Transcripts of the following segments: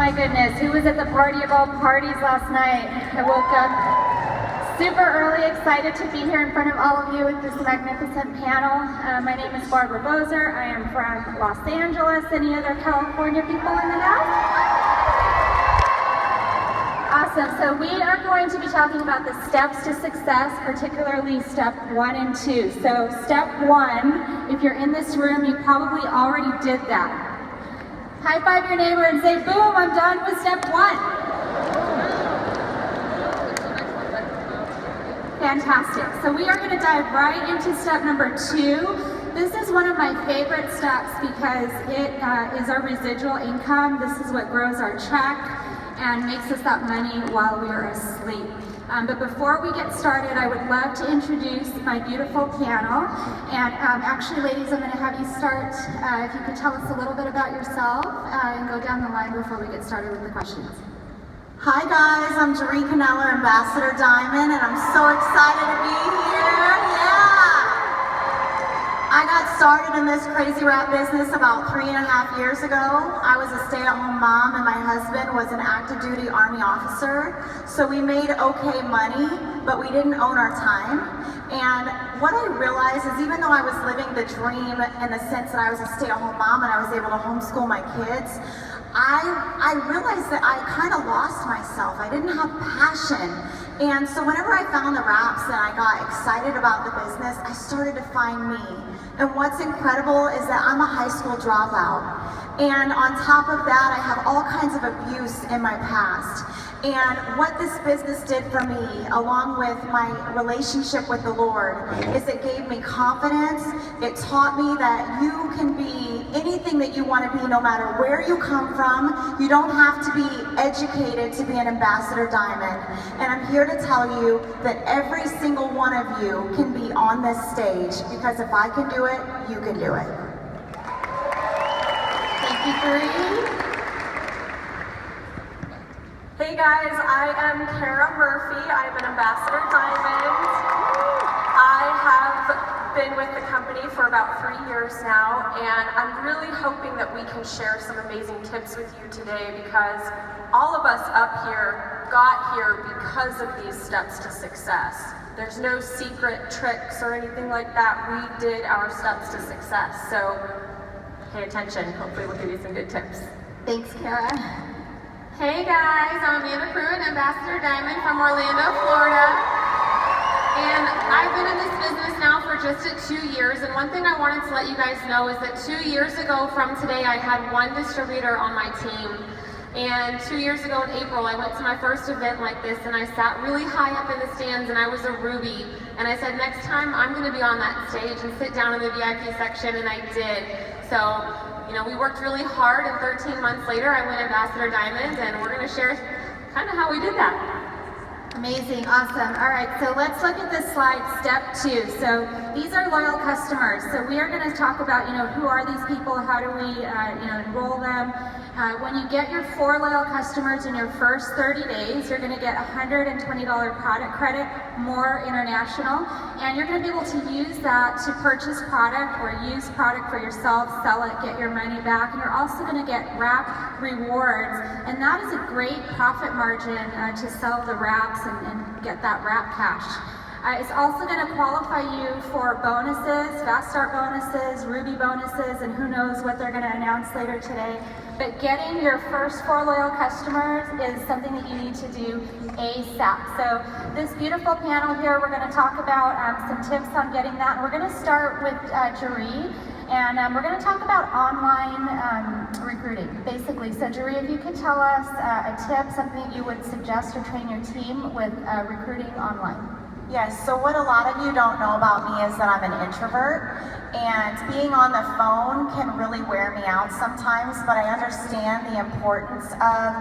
my goodness, who was at the party of all parties last night? I woke up super early, excited to be here in front of all of you with this magnificent panel. My name is Boser. I am from Los Angeles. Any other California people in the house? Awesome, so we are going to be talking about the steps to success, particularly step 1 and 2. So step 1, if you're in this room, you probably already did that. High five your neighbor and say, boom, I'm done with step 1. Fantastic. So we are going to dive right into step number 2. This is one of my favorite steps because it is our residual income. This is what grows our check and makes us that money while we are asleep. But before we get started, I would love to introduce my beautiful panel. And actually, ladies, I'm going to have you start, if you could tell us a little bit about yourself and go down the line before we get started with the questions. Hi guys, I'm Jaree Kneller, Ambassador Diamond, and I'm so excited to be here. Yeah! I got started in this crazy rap business about 3.5 years ago. I was a stay-at-home mom and my husband was an active duty Army officer. So we made okay money, but we didn't own our time. And what I realized is even though I was living the dream in the sense that I was a stay-at-home mom and I was able to homeschool my kids, I realized that I kind of lost myself. I didn't have passion. And so whenever I found the raps and I got excited about the business, I started to find me. And what's incredible is that I'm a high school dropout. And on top of that, I have all kinds of abuse in my past. And what this business did for me, along with my relationship with the Lord, is it gave me confidence. It taught me that you can be anything that you want to be, no matter where you come from. You don't have to be educated to be an Ambassador Diamond. And I'm here to tell you that every single one of you can be on this stage, because if I can do it, you can do it. Thank you, Pruitt. Hey guys, I am Cara Murphy. I'm an Ambassador Diamond. I have been with the company for about 3 years now, and I'm really hoping that we can share some amazing tips with you today, because all of us up here got here because of these steps to success. There's no secret tricks or anything like that. We did our steps to success. So pay attention. Hopefully we'll give you some good tips. Thanks, Cara. Hey guys, I'm Pruitt, Ambassador Diamond from Orlando, Florida. And I've been in this business now for just 2 years, and one thing I wanted to let you guys know is that 2 years ago from today, I had one distributor on my team. And 2 years ago in April, I went to my first event like this, and I sat really high up in the stands, and I was a Ruby. And I said, next time I'm gonna be on that stage and sit down in the VIP section, and I did. So, you know, we worked really hard, and 13 months later, I went Ambassador Diamond, and we're gonna share kind of how we did that. Amazing, awesome. All right, so let's look at this slide, step 2. So these are loyal customers. So we are going to talk about, who are these people? How do we, enroll them? When you get your 4 loyal customers in your first 30 days, you're going to get $120 product credit, more international, and you're going to be able to use that to purchase product or use product for yourself, sell it, get your money back, and you're also going to get wrap rewards, and that is a great profit margin to sell the wraps and get that wrap cash. It's also going to qualify you for bonuses, fast start bonuses, Ruby bonuses, and who knows what they're going to announce later today. But getting your first 4 loyal customers is something that you need to do ASAP. So this beautiful panel here, we're going to talk about some tips on getting that. And we're going to start with Jaree, and we're going to talk about online recruiting, basically. So Jaree, if you could tell us a tip, something that you would suggest or train your team with recruiting online. Yes, so what a lot of you don't know about me is that I'm an introvert, and being on the phone can really wear me out sometimes, but I understand the importance of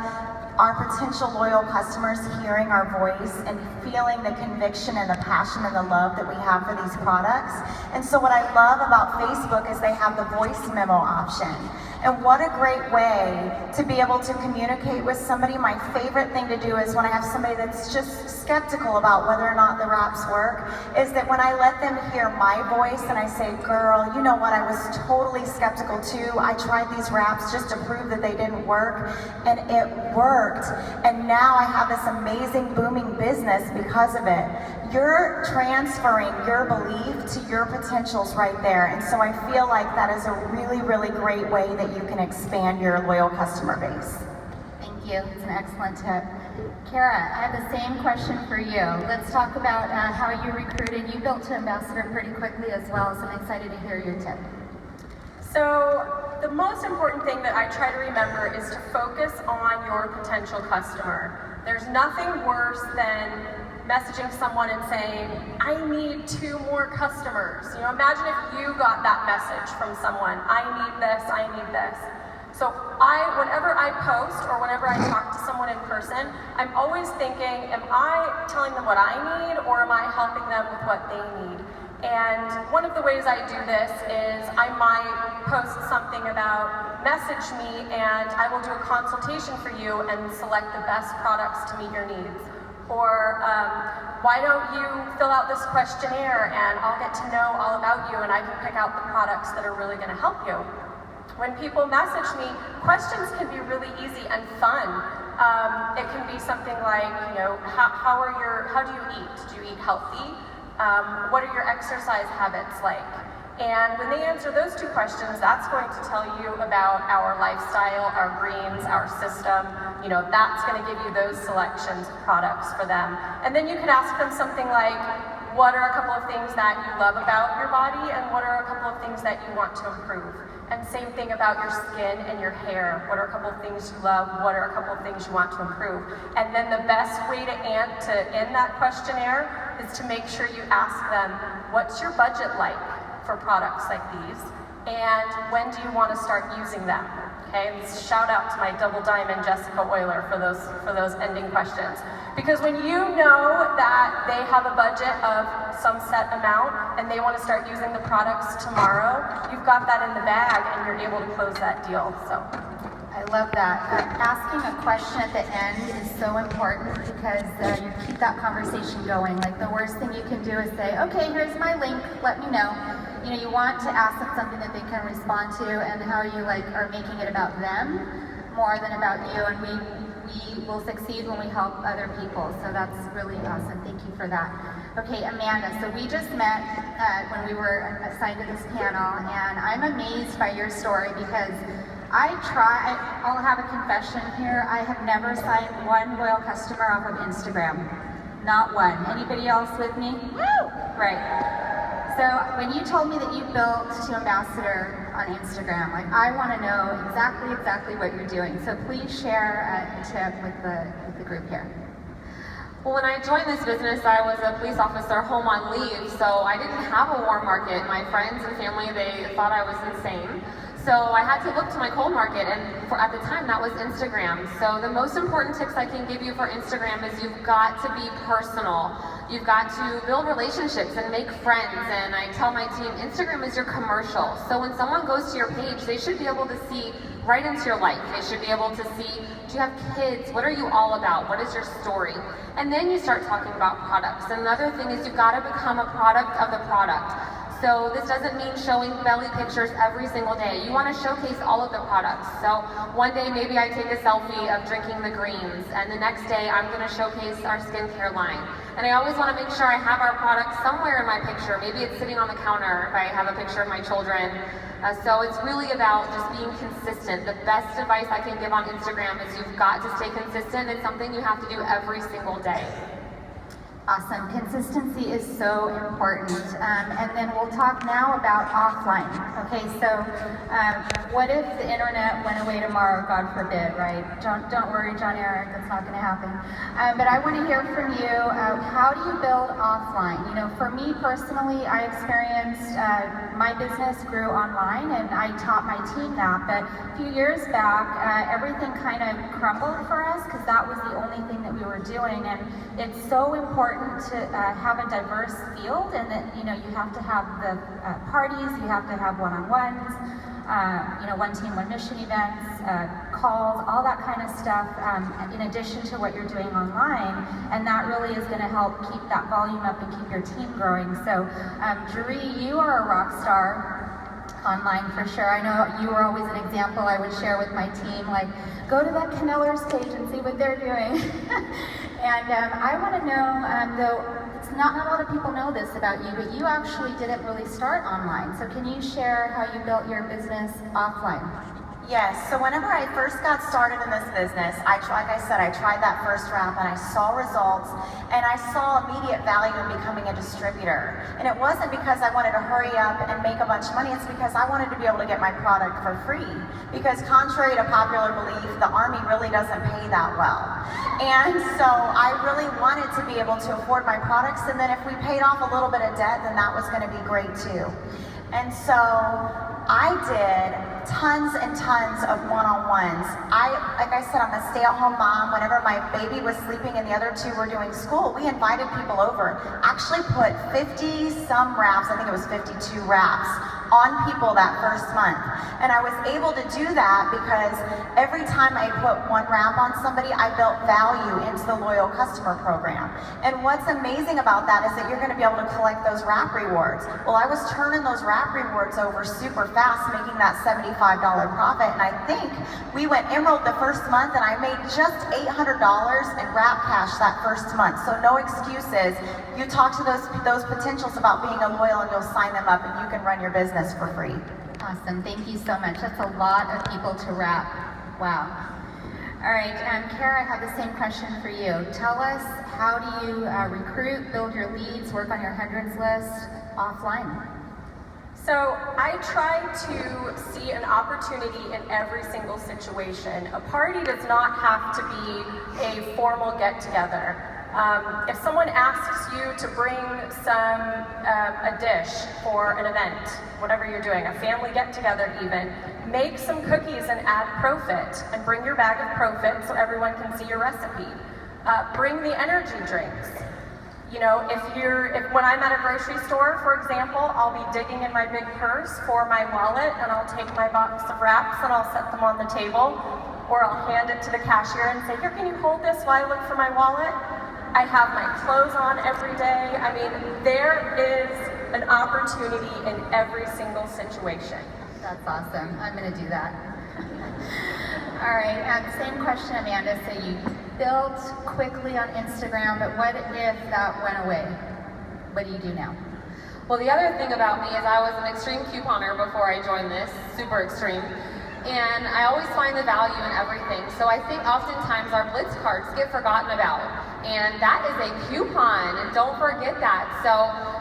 our potential loyal customers hearing our voice and feeling the conviction and the passion and the love that we have for these products. And so what I love about Facebook is they have the voice memo option. And what a great way to be able to communicate with somebody. My favorite thing to do is when I have somebody that's just skeptical about whether or not the wraps work, is that when I let them hear my voice and I say, girl, you know what, I was totally skeptical too. I tried these wraps just to prove that they didn't work, and it worked. And now I have this amazing booming business because of it. You're transferring your belief to your potentials right there. And so I feel like that is a really, really great way that you can expand your loyal customer base. Thank you. It's an excellent tip. Cara, I have the same question for you. Let's talk about how you recruited. You built to ambassador pretty quickly as well, so I'm excited to hear your tip. So the most important thing that I try to remember is to focus on your potential customer. There's nothing worse than messaging someone and saying, I need 2 more customers. You know, imagine if you got that message from someone, I need this, I need this. So whenever I post or whenever I talk to someone in person, I'm always thinking, am I telling them what I need or am I helping them with what they need? And one of the ways I do this is I might post something about message me and I will do a consultation for you and select the best products to meet your needs. Or why don't you fill out this questionnaire and I'll get to know all about you and I can pick out the products that are really going to help you. When people message me, questions can be really easy and fun. It can be something like, you know, how do you eat? Do you eat healthy? What are your exercise habits like? And when they answer those 2 questions, that's going to tell you about our lifestyle, our greens, our system. You know, that's going to give you those selections of products for them. And then you can ask them something like, what are a couple of things that you love about your body and what are a couple of things that you want to improve? And same thing about your skin and your hair. What are a couple of things you love? What are a couple of things you want to improve? And then the best way to end that questionnaire is to make sure you ask them, what's your budget like for products like these? And when do you want to start using them? Okay, and shout out to my double diamond Jessica Euler for those ending questions. Because when you know that they have a budget of some set amount and they want to start using the products tomorrow, you've got that in the bag and you're able to close that deal. So I love that. Asking a question at the end is so important because you keep that conversation going. Like the worst thing you can do is say, okay, here's my link, let me know. You know, you want to ask them something that they can respond to and how you are making it about them more than about you. And we will succeed when we help other people. So that's really awesome. Thank you for that. Okay, Amanda, so we just met when we were assigned to this panel, and I'm amazed by your story because I'll have a confession here. I have never signed one loyal customer off of Instagram. Not one. Anybody else with me? Woo! Right. So when you told me that you built to ambassador on Instagram, I want to know exactly what you're doing. So please share a tip with the group here. Well, when I joined this business, I was a police officer home on leave, so I didn't have a warm market. My friends and family, they thought I was insane. So I had to look to my cold market, and at the time that was Instagram. So the most important tips I can give you for Instagram is you've got to be personal. You've got to build relationships and make friends, and I tell my team, Instagram is your commercial. So when someone goes to your page, they should be able to see right into your life. They should be able to see, do you have kids? What are you all about? What is your story? And then you start talking about products. And another thing is you've got to become a product of the product. So this doesn't mean showing belly pictures every single day. You want to showcase all of the products. So one day maybe I take a selfie of drinking the greens, and the next day I'm going to showcase our skincare line. And I always want to make sure I have our products somewhere in my picture. Maybe it's sitting on the counter if I have a picture of my children. So it's really about just being consistent. The best advice I can give on Instagram is you've got to stay consistent. It's something you have to do every single day. Awesome. Consistency is so important. And then we'll talk now about offline. Okay, so what if the internet went away tomorrow, God forbid, right? Don't worry, John Eric, that's not going to happen. But I want to hear from you, how do you build offline? You know, for me personally, I experienced my business grew online and I taught my team that, but a few years back, everything kind of crumbled for us because that was the only thing that we were doing, and it's so important to have a diverse field, and that, you know, you have to have the parties, you have to have one-on-ones, you know, one team, one mission events, calls, all that kind of stuff, in addition to what you're doing online, and that really is going to help keep that volume up and keep your team growing. So, Jaree, you are a rock star online for sure. I know you were always an example I would share with my team, like, go to that Kneller's page and see what they're doing. And I want to know, though, not a lot of people know this about you, but you actually didn't really start online. So can you share how you built your business offline? Yes, so whenever I first got started in this business, like I said, I tried that first wrap and I saw results, and I saw immediate value in becoming a distributor. And it wasn't because I wanted to hurry up and make a bunch of money, it's because I wanted to be able to get my product for free. Because contrary to popular belief, the Army really doesn't pay that well. And so I really wanted to be able to afford my products, and then if we paid off a little bit of debt, then that was going to be great too. And so I did tons and tons of one-on-ones. Like I said, I'm a stay-at-home mom. Whenever my baby was sleeping and the other two were doing school, we invited people over. Actually put 50-some wraps, I think it was 52 wraps, on people that first month. And I was able to do that because every time I put one wrap on somebody, I built value into the loyal customer program. And what's amazing about that is that you're going to be able to collect those wrap rewards. Well, I was turning those wrap rewards over super fast, making that $75 profit. And I think we went Emerald the first month and I made just $800 in wrap cash that first month. So no excuses. You talk to those potentials about being a loyal and you'll sign them up and you can run your business for free. Awesome, thank you so much. That's a lot of people to wrap. Wow. All right, Cara, I have the same question for you. Tell us, how do you recruit, build your leads, work on your hundreds list offline? So I try to see an opportunity in every single situation. A party does not have to be a formal get-together. If someone asks you to bring a dish for an event, whatever you're doing, a family get-together even, make some cookies and add Profit, and bring your bag of Profit so everyone can see your recipe. Bring the energy drinks. You know, when I'm at a grocery store, for example, I'll be digging in my big purse for my wallet, and I'll take my box of wraps and I'll set them on the table, or I'll hand it to the cashier and say, here, can you hold this while I look for my wallet? I have my clothes on every day. I mean, there is an opportunity in every single situation. That's awesome. I'm going to do that. All right, same question, Amanda. So you built quickly on Instagram, but what if that went away? What do you do now? Well, the other thing about me is I was an extreme couponer before I joined this, super extreme. And I always find the value in everything. So I think oftentimes our Blitz cards get forgotten about. And that is a coupon, and don't forget that. So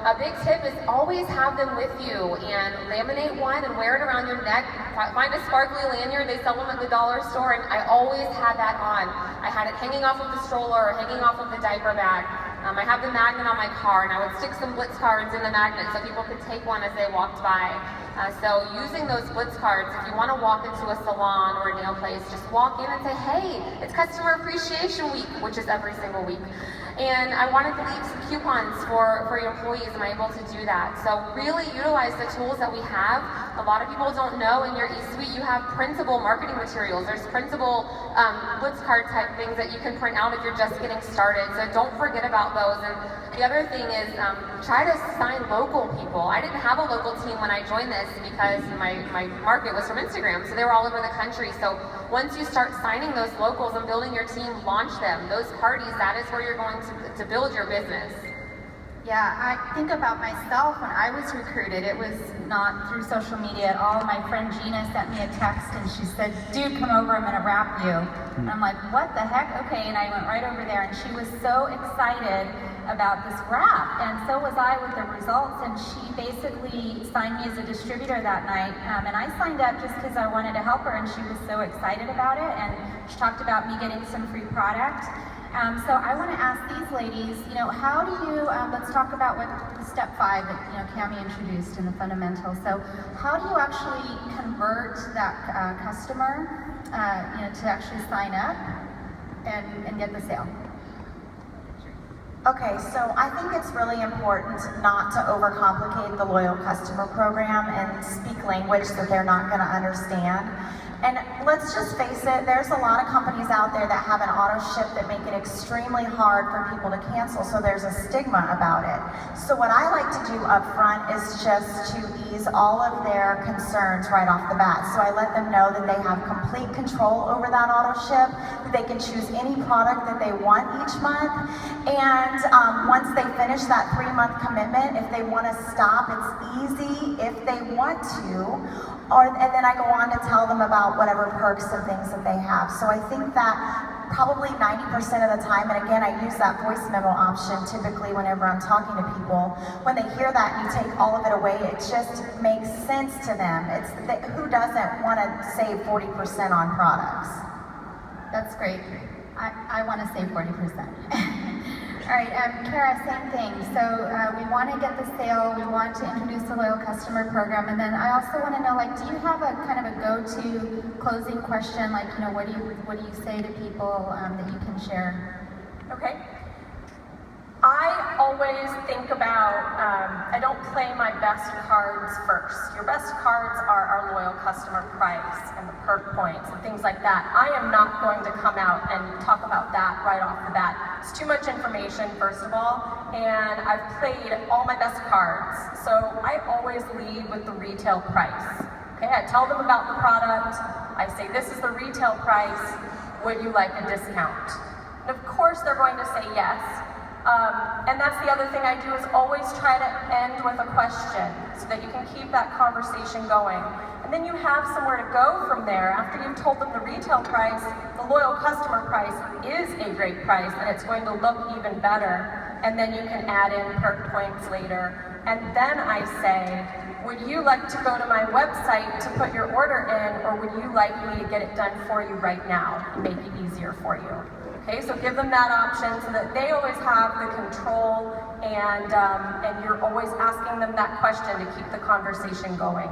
a big tip is always have them with you, and laminate one and wear it around your neck. Find a sparkly lanyard, they sell them at the dollar store, and I always had that on. I had it hanging off of the stroller or hanging off of the diaper bag. I have the magnet on my car, and I would stick some Blitz cards in the magnet so people could take one as they walked by. So using those Blitz cards, if you want to walk into a salon or a nail place, just walk in and say, hey, it's Customer Appreciation Week, which is every single week. And I wanted to leave some coupons for your employees. Am I able to do that? So really utilize the tools that we have. A lot of people don't know in your e-suite you have printable marketing materials. There's printable Blitz card type things that you can print out if you're just getting started. So don't forget about those. And the other thing is try to sign local people. I didn't have a local team when I joined this because my market was from Instagram. So they were all over the country. So once you start signing those locals and building your team, launch them. Those parties, that is where you're going to build your business. Yeah, I think about myself when I was recruited. It was not through social media at all. My friend Gina sent me a text and she said, dude, come over, I'm gonna wrap you. And I'm like, what the heck? Okay, and I went right over there and she was so excited about this wrap, and so was I with the results, and she basically signed me as a distributor that night, and I signed up just because I wanted to help her, and she was so excited about it, and she talked about me getting some free product. So I want to ask these ladies, how do you, let's talk about what step 5 that, Cami introduced in the fundamentals. So how do you actually convert that customer, to actually sign up and get the sale? Okay, so I think it's really important not to overcomplicate the loyal customer program and speak language that they're not going to understand. And let's just face it, there's a lot of companies out there that have an auto ship that make it extremely hard for people to cancel, so there's a stigma about it. So what I like to do up front is just to ease all of their concerns right off the bat. So I let them know that they have complete control over that auto ship, that they can choose any product that they want each month. And once they finish that 3-month commitment, if they want to stop, it's easy if they want to. And then I go on to tell them about whatever perks and things that they have. So I think that probably 90% of the time, and again, I use that voice memo option typically whenever I'm talking to people, when they hear that and you take all of it away, it just makes sense to them. Who doesn't want to save 40% on products? That's great. I want to save 40%. All right, Cara, same thing. So we want to get the sale, we want to introduce the loyal customer program, and then I also want to know, do you have a kind of a go-to closing question? What do you say to people that you can share? Okay. I always think about, I don't play my best cards first. Your best cards are our loyal customer price and the perk points and things like that. I am not going to come out and talk about that right off the bat. It's too much information, first of all, and I've played all my best cards. So I always lead with the retail price. Okay, I tell them about the product. I say, this is the retail price. Would you like a discount? And of course, they're going to say yes. And that's the other thing I do, is always try to end with a question so that you can keep that conversation going. And then you have somewhere to go from there. After you've told them the retail price, the loyal customer price is a great price, and it's going to look even better. And then you can add in perk points later. And then I say, would you like to go to my website to put your order in, or would you like me to get it done for you right now and make it easier for you? Okay, so give them that option so that they always have the control, and you're always asking them that question to keep the conversation going.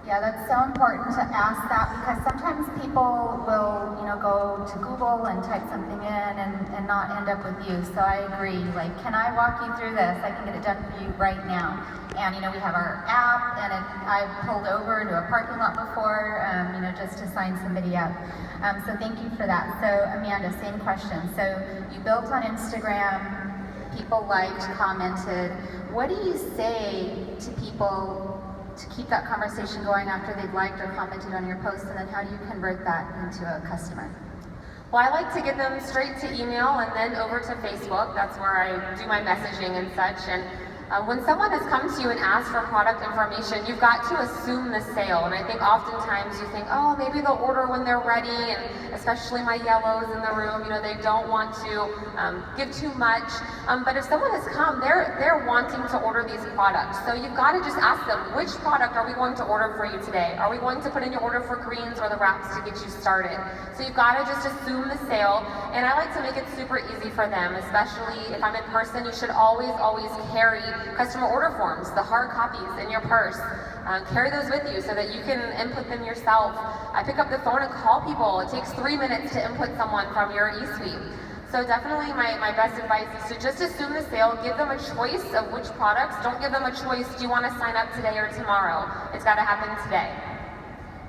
Yeah, that's so important to ask that, because sometimes people will, go to Google and type something in and not end up with you. So I agree. Can I walk you through this? I can get it done for you right now. And we have our app, and I've pulled over into a parking lot before, just to sign somebody up. So thank you for that. So Amanda, same question. So you built on Instagram, people liked, commented. What do you say to people to keep that conversation going after they've liked or commented on your post, and then how do you convert that into a customer? Well, I like to get them straight to email and then over to Facebook. That's where I do my messaging and such. And when someone has come to you and asked for product information, you've got to assume the sale. And I think oftentimes you think, oh, maybe they'll order when they're ready, and especially my yellows in the room, they don't want to give too much. But if someone has come, they're wanting to order these products. So you've got to just ask them, which product are we going to order for you today? Are we going to put in your order for greens or the wraps to get you started? So you've got to just assume the sale. And I like to make it super easy for them, especially if I'm in person. You should always carry customer order forms, the hard copies, in your purse. Carry those with you so that you can input them yourself. I pick up the phone and call people. It takes 3 minutes to input someone from your e-suite. So definitely my best advice is to just assume the sale, give them a choice of which products. Don't give them a choice, do you want to sign up today or tomorrow? It's got to happen today.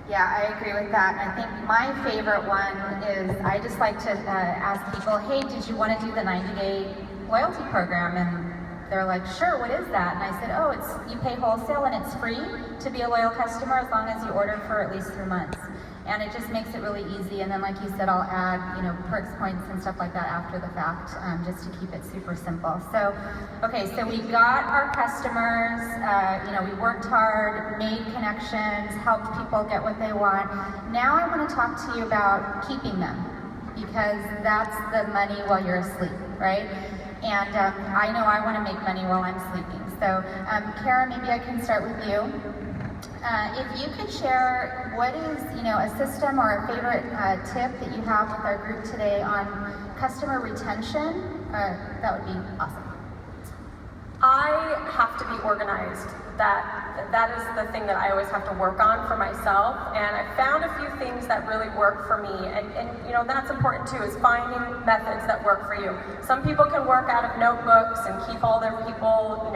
Yeah, I agree with that. I think my favorite one is, I just like to ask people, hey, did you want to do the 90-day loyalty program? And they're like, sure, what is that? And I said, oh, you pay wholesale and it's free to be a loyal customer as long as you order for at least 3 months. And it just makes it really easy. And then, like you said, I'll add, perks points and stuff like that after the fact, just to keep it super simple. So, okay, so we got our customers, we worked hard, made connections, helped people get what they want. Now I want to talk to you about keeping them, because that's the money while you're asleep, right? And I know I want to make money while I'm sleeping. So, Cara, maybe I can start with you. If you could share what is, a system or a favorite tip that you have with our group today on customer retention? That would be awesome. I have to be organized. That is the thing that I always have to work on for myself, and I found a few things that really work for me, and that's important too, is finding methods that work for you. Some people can work out of notebooks and keep all their people,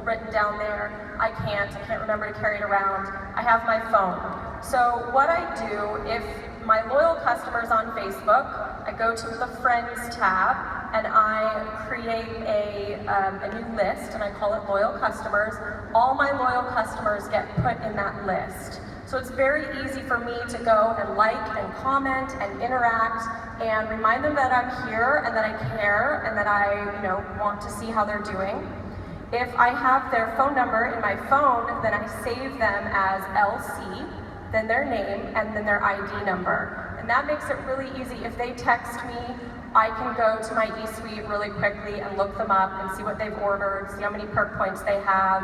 written down there. I can't remember to carry it around. I have my phone. So what I do, if my loyal customers on Facebook, I go to the Friends tab and I create a new list, and I call it Loyal Customers. All my loyal customers get put in that list. So it's very easy for me to go and like and comment and interact and remind them that I'm here and that I care and that I want to see how they're doing. If I have their phone number in my phone, then I save them as LC, then their name, and then their ID number. And that makes it really easy. If they text me, I can go to my eSuite really quickly and look them up and see what they've ordered, see how many perk points they have.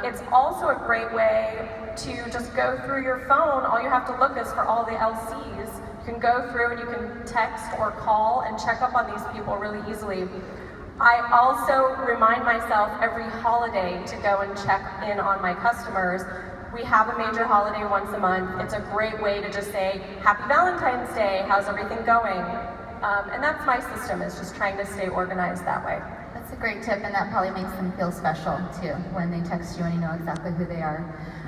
It's also a great way to just go through your phone. All you have to look is for all the LCs. You can go through and you can text or call and check up on these people really easily. I also remind myself every holiday to go and check in on my customers. We have a major holiday once a month. It's a great way to just say, Happy Valentine's Day, how's everything going? And that's my system, is just trying to stay organized that way. That's a great tip, and that probably makes them feel special too, when they text you and you know exactly who they are.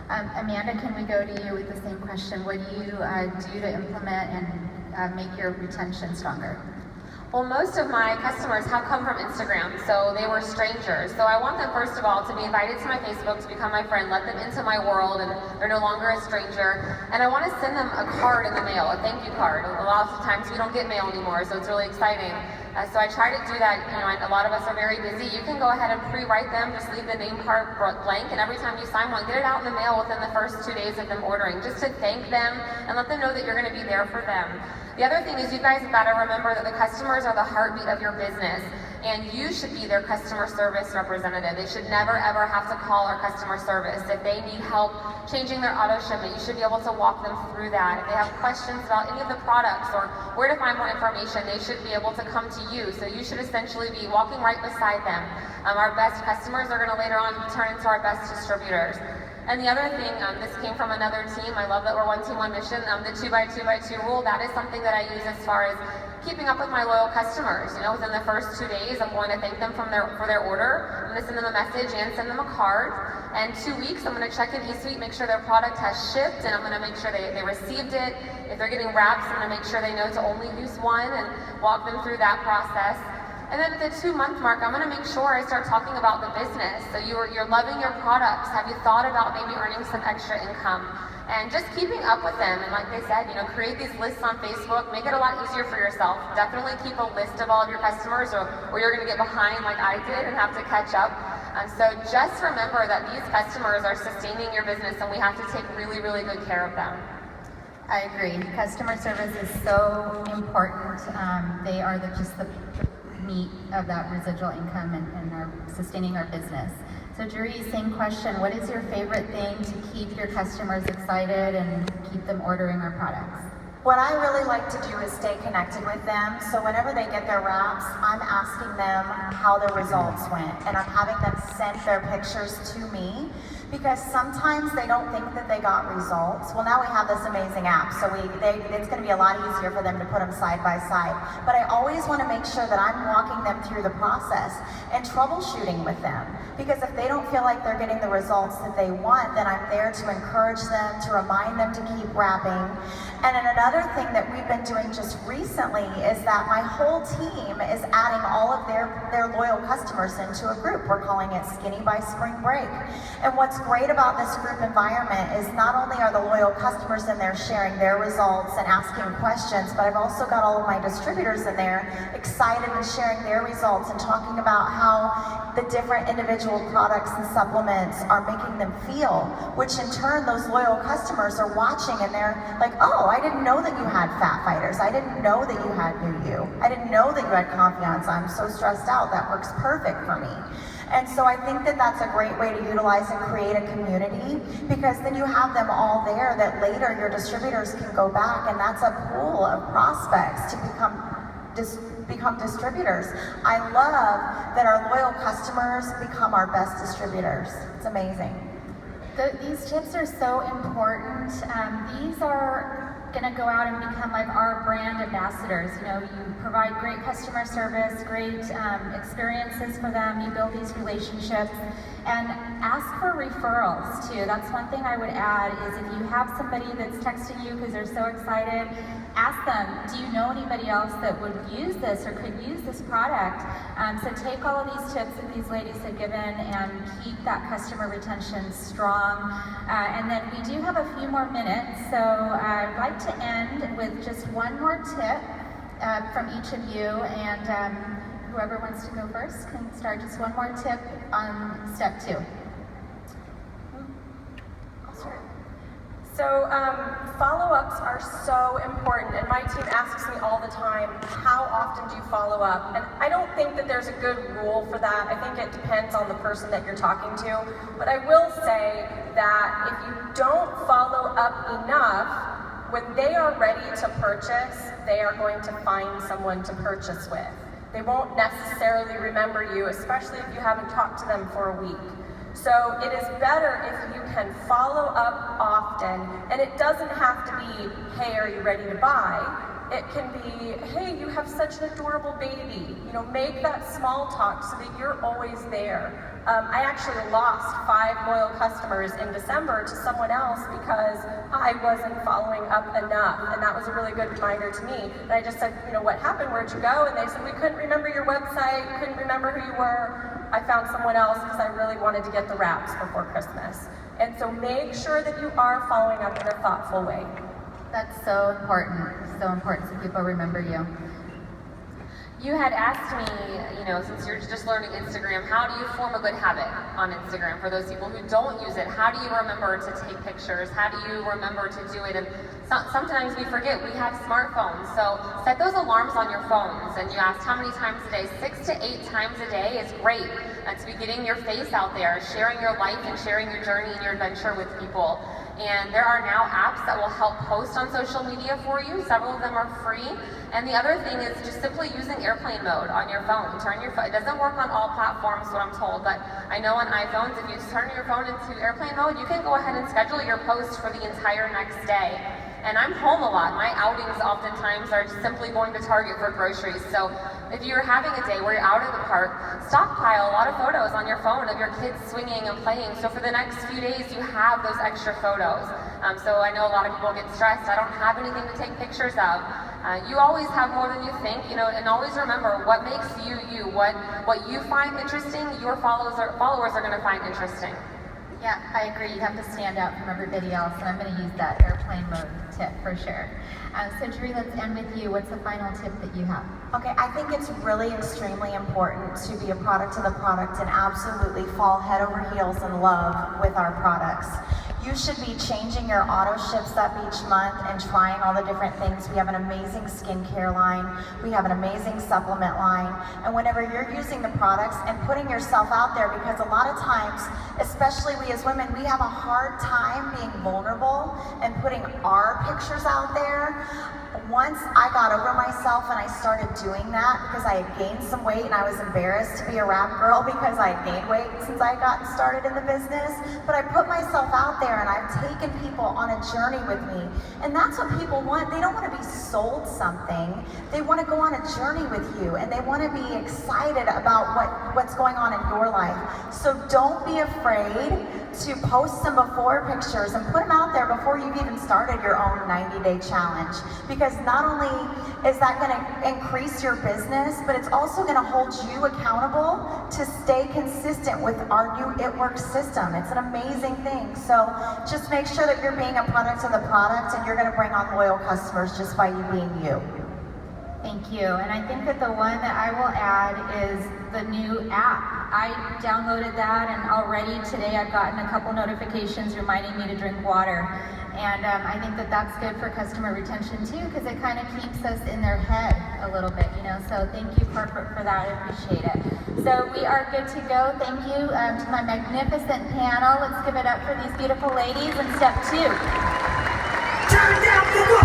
Amanda, can we go to you with the same question? What do you do to implement and make your retention stronger? Well, most of my customers have come from Instagram, so they were strangers. So I want them, first of all, to be invited to my Facebook, to become my friend, let them into my world, and they're no longer a stranger. And I want to send them a card in the mail, a thank you card. A lot of times we don't get mail anymore, so it's really exciting. So I try to do that, and a lot of us are very busy. You can go ahead and pre-write them, just leave the name part blank, and every time you sign one, get it out in the mail within the first 2 days of them ordering, just to thank them and let them know that you're going to be there for them. The other thing is, you guys have got to remember that the customers are the heartbeat of your business, and you should be their customer service representative. They should never ever have to call our customer service. If they need help changing their auto shipment, you should be able to walk them through that. If they have questions about any of the products or where to find more information, they should be able to come to you. So you should essentially be walking right beside them. Our best customers are going to later on turn into our best distributors. And the other thing, this came from another team. I love that we're one team, one mission. The 2x2x2 rule, that is something that I use as far as keeping up with my loyal customers. Within the first 2 days, I'm going to thank them for their order. I'm going to send them a message and send them a card. And 2 weeks, I'm going to check in eSuite, make sure their product has shipped, and I'm going to make sure they received it. If they're getting wraps, I'm going to make sure they know to only use one and walk them through that process. And then at the 2-month mark, I'm going to make sure I start talking about the business. So you're loving your products. Have you thought about maybe earning some extra income? And just keeping up with them. And like they said, create these lists on Facebook. Make it a lot easier for yourself. Definitely keep a list of all of your customers, or you're going to get behind like I did and have to catch up. So just remember that these customers are sustaining your business, and we have to take really, really good care of them. I agree. Customer service is so important. They are just the meat of that residual income and are sustaining our business. So Jaree, same question. What is your favorite thing to keep your customers excited and keep them ordering our products? What I really like to do is stay connected with them. So whenever they get their wraps, I'm asking them how their results went, and I'm having them send their pictures to me, because sometimes they don't think that they got results. Well, now we have this amazing app, so it's going to be a lot easier for them to put them side by side. But I always want to make sure that I'm walking them through the process and troubleshooting with them, because if they don't feel like they're getting the results that they want, then I'm there to encourage them, to remind them to keep wrapping. And then another thing that we've been doing just recently is that my whole team is adding all of their loyal customers into a group. We're calling it Skinny by Spring Break. And what's great about this group environment is not only are the loyal customers in there sharing their results and asking questions, but I've also got all of my distributors in there excited and sharing their results and talking about how the different individual products and supplements are making them feel, which in turn those loyal customers are watching and they're like, oh, I didn't know that you had Fat Fighters. I didn't know that you had New You. I didn't know that you had Confiance. I'm so stressed out. That works perfect for me. And so I think that that's a great way to utilize and create a community, because then you have them all there that later your distributors can go back, and that's a pool of prospects to become distributors. I love that our loyal customers become our best distributors. It's amazing. These tips are so important. These are going to go out and become like our brand ambassadors. You know, you provide great customer service, great experiences for them, you build these relationships, and ask for referrals too. That's one thing I would add, is if you have somebody that's texting you because they're so excited, ask them, do you know anybody else that would use this or could use this product? So take all of these tips that these ladies have given and keep that customer retention strong. And then we do have a few more minutes, so I'd like to end with just one more tip from each of you, and whoever wants to go first can start. Just one more tip on step 2. I'll start. So follow-ups are so important, and my team asks me all the time, how often do you follow up? And I don't think that there's a good rule for that. I think it depends on the person that you're talking to. But I will say that if you don't follow up enough, when they are ready to purchase, they are going to find someone to purchase with. They won't necessarily remember you, especially if you haven't talked to them for a week. So it is better if you can follow up often, and it doesn't have to be, hey, are you ready to buy? It can be, hey, you have such an adorable baby. You know, make that small talk so that you're always there. I actually lost 5 loyal customers in December to someone else because I wasn't following up enough, and that was a really good reminder to me. And I just said, you know, what happened? Where'd you go? And they said, we couldn't remember your website, couldn't remember who you were. I found someone else because I really wanted to get the wraps before Christmas. And so make sure that you are following up in a thoughtful way. That's so important so people remember you. You had asked me, you know, since you're just learning Instagram, how do you form a good habit on Instagram? For those people who don't use it, how do you remember to take pictures? How do you remember to do it? And sometimes we forget, we have smartphones. So set those alarms on your phones. And you asked how many times a day? 6 to 8 times a day is great. To be getting your face out there, sharing your life and sharing your journey and your adventure with people. And there are now apps that will help post on social media for you. Several of them are free. And the other thing is just simply using airplane mode on your phone. It doesn't work on all platforms, what I'm told, but I know on iPhones, if you turn your phone into airplane mode, you can go ahead and schedule your post for the entire next day. And I'm home a lot. My outings oftentimes are simply going to Target for groceries. So if you're having a day where you're out at the park, stockpile a lot of photos on your phone of your kids swinging and playing. So for the next few days, you have those extra photos. So I know a lot of people get stressed. I don't have anything to take pictures of. You always have more than you think, you know, and always remember what makes you you. What you find interesting, your followers are going to find interesting. Yeah, I agree. You have to stand out from everybody else, and I'm going to use that airplane mode tip for sure. So Jaree, let's end with you. What's the final tip that you have? Okay, I think it's really extremely important to be a product of the product and absolutely fall head over heels in love with our products. You should be changing your Autoship up each month and trying all the different things. We have an amazing skincare line. We have an amazing supplement line. And whenever you're using the products and putting yourself out there, because a lot of times, especially we as women, we have a hard time being vulnerable and putting our pictures out there. Once I got over myself and I started doing that because I had gained some weight and I was embarrassed to be a rap girl because I had gained weight since I got started in the business, but I put myself out there and I've taken people on a journey with me. And that's what people want. They don't want to be sold something. They want to go on a journey with you, and they want to be excited about what's going on in your life. So don't be afraid to post some before pictures and put them out there before you've even started your own 90-day challenge. Because not only is that going to increase your business, but it's also going to hold you accountable to stay consistent with our new It Works system. It's an amazing thing. So just make sure that you're being a product of the product, and you're going to bring on loyal customers just by you being you. Thank you. And I think that the one that I will add is the new app. I downloaded that, and already today I've gotten a couple notifications reminding me to drink water. And I think that that's good for customer retention too, because it kind of keeps us in their head a little bit, you know. So thank you, corporate, for that. I appreciate it. So we are good to go. Thank you to my magnificent panel. Let's give it up for these beautiful ladies in step 2. Turn down for what?